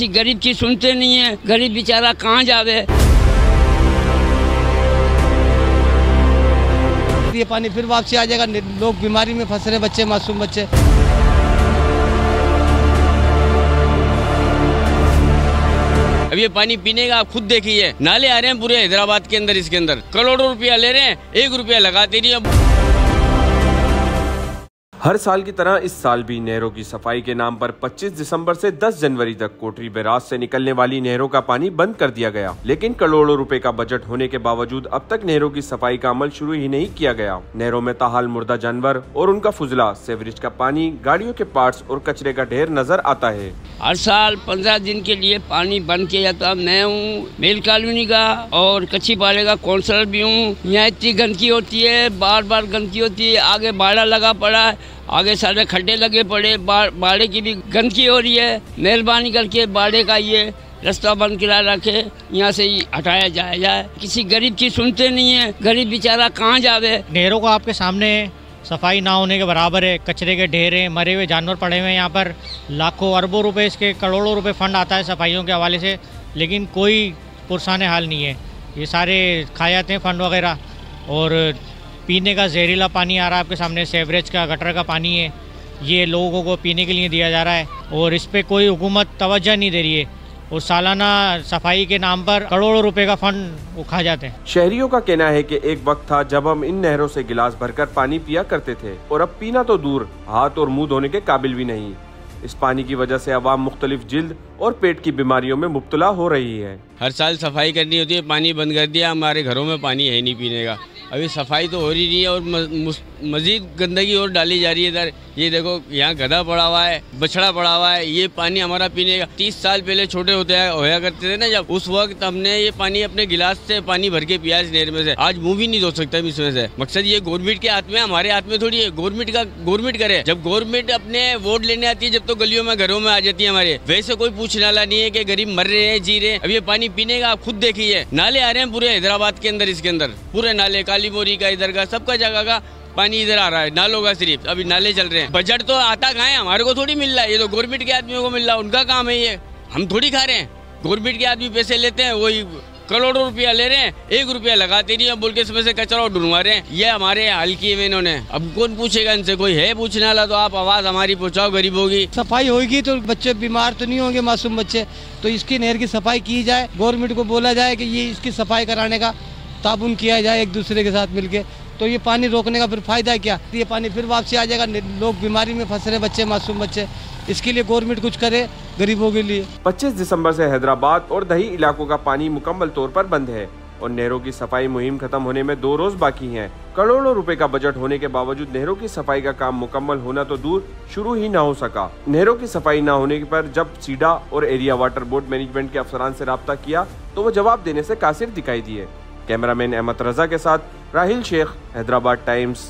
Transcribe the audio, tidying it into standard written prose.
किसी गरीब की सुनते नहीं है। गरीब बेचारा कहाँ जावे। ये पानी फिर वापसी आ जाएगा, लोग बीमारी में फंस रहे, बच्चे, मासूम बच्चे। अब ये पानी पीने का आप खुद देखिए, नाले आ रहे हैं पूरे हैदराबाद के अंदर, इसके अंदर करोड़ों रुपया ले रहे हैं, 1 रुपया लगाते नहीं। अब हर साल की तरह इस साल भी नहरों की सफाई के नाम पर 25 दिसंबर से 10 जनवरी तक कोटरी बैराज से निकलने वाली नहरों का पानी बंद कर दिया गया। लेकिन करोड़ों रुपए का बजट होने के बावजूद अब तक नहरों की सफाई का अमल शुरू ही नहीं किया गया। नहरों में ताहाल मुर्दा जानवर और उनका फुजला, सेवरेज का पानी, गाड़ियों के पार्ट्स और कचरे का ढेर नजर आता है। हर साल 15 दिन के लिए पानी बंद किया जाता। मैं हूँ मेल कॉलोनी का और कच्ची पाले का काउंसलर भी हूँ। यहाँ इतनी गंदगी होती है, बार बार गंदगी होती है। आगे बाड़ा लगा पड़ा है, आगे सारे खड्डे लगे पड़े, बाड़े की भी गंदगी हो रही है। मेहरबानी करके बाड़े का ये रास्ता बंद करा रखे, यहाँ से ही हटाया जाए। किसी गरीब की सुनते नहीं है। गरीब बेचारा कहाँ जावे। नहरों को आपके सामने सफाई ना होने के बराबर है। कचरे के ढेर हैं, मरे हुए जानवर पड़े हुए हैं। यहाँ पर लाखों अरबों रुपए, इसके करोड़ों रुपए फंड आता है सफाइयों के हवाले से, लेकिन कोई पुरसाने हाल नहीं है। ये सारे खा जाते हैं फंड वगैरह। और पीने का जहरीला पानी आ रहा है आपके सामने, सेवरेज का, गटर का पानी है, ये लोगों को पीने के लिए दिया जा रहा है और इस पे कोई हुकूमत तवज्जो नहीं दे रही है। और सालाना सफाई के नाम पर करोड़ों रुपए का फंड वो खा जाते हैं। शहरियों का कहना है कि एक वक्त था जब हम इन नहरों से गिलास भरकर पानी पिया करते थे और अब पीना तो दूर, हाथ और मुंह धोने के काबिल भी नहीं। इस पानी की वजह से आवाम मुख्तलिफ जिल्द और पेट की बीमारियों में मुब्तला हो रही है। हर साल सफाई करनी होती है, पानी बंद कर दिया। हमारे घरों में पानी है नहीं पीने का। अभी सफाई तो हो रही नहीं है और मजीद गंदगी और डाली जा रही है इधर। ये देखो, यहाँ गधा पड़ा हुआ है, बछड़ा पड़ा हुआ है। ये पानी हमारा पीने का 30 साल पहले छोटे होया करते थे ना, जब उस वक्त हमने ये पानी अपने गिलास से पानी भर के पिया इस नहर में से। आज मुंह भी नहीं धो सकता इसमें से। मकसद ये गवर्नमेंट के हाथ में, हमारे हाथ में थोड़ी है। गवर्नमेंट करे। जब गवर्नमेंट अपने वोट लेने आती है, जब तो गलियों में, घरों में आ जाती है हमारे, वैसे कोई पूछने वाला नहीं है कि गरीब मर रहे हैं, जी रहे हैं। अब ये पानी पीने का आप खुद देखिए, नाले आ रहे हैं पूरे हैदराबाद के अंदर, इसके अंदर पूरे नाले, काली मोरी का, इधर का, सबका जगह का पानी इधर आ रहा है, नालों का सिर्फ। अभी नाले चल रहे हैं। बजट तो आता कहाँ है, हमारे को थोड़ी मिल रहा है। ये तो गवर्नमेंट के आदमियों को मिल रहा है, उनका काम है ये, हम थोड़ी खा रहे हैं। गवर्नमेंट के आदमी पैसे लेते हैं, वही करोड़ों रुपया ले रहे हैं, 1 रुपया लगाते नहीं, बोल के इसमें से कचरा ढूंढवा रहे हैं। ये हमारे हाल किए हुए इन्होंने। अब कौन पूछेगा इनसे? कोई है पूछने वाला? तो आप आवाज हमारी पहुँचाओ गरीबों की। सफाई होगी तो बच्चे बीमार तो नहीं होंगे, मासूम बच्चे। तो इसकी नहर की सफाई की जाए, गवर्नमेंट को बोला जाए कि ये इसकी सफाई कराने का ताबुन किया जाए एक दूसरे के साथ मिलके। तो ये पानी रोकने का फिर फायदा क्या? ये पानी फिर वापसी आ जाएगा, लोग बीमारी में फंस रहे, बच्चे, मासूम बच्चे। इसके लिए गवर्नमेंट कुछ करे गरीबों के लिए। 25 दिसंबर से हैदराबाद और दही इलाकों का पानी मुकम्मल तौर पर बंद है और नहरों की सफाई मुहिम खत्म होने में 2 रोज बाकी हैं। करोड़ों रुपए का बजट होने के बावजूद नहरों की सफाई का काम मुकम्मल होना तो दूर, शुरू ही न हो सका। नहरों की सफाई न होने पर जब सीडा और एरिया वाटर बोर्ड मैनेजमेंट के अफसरान से राब्ता किया तो वो जवाब देने से कासिर दिखाई दिए। कैमरामैन अहमद रजा के साथ राहिल शेख, हैदराबाद टाइम्स।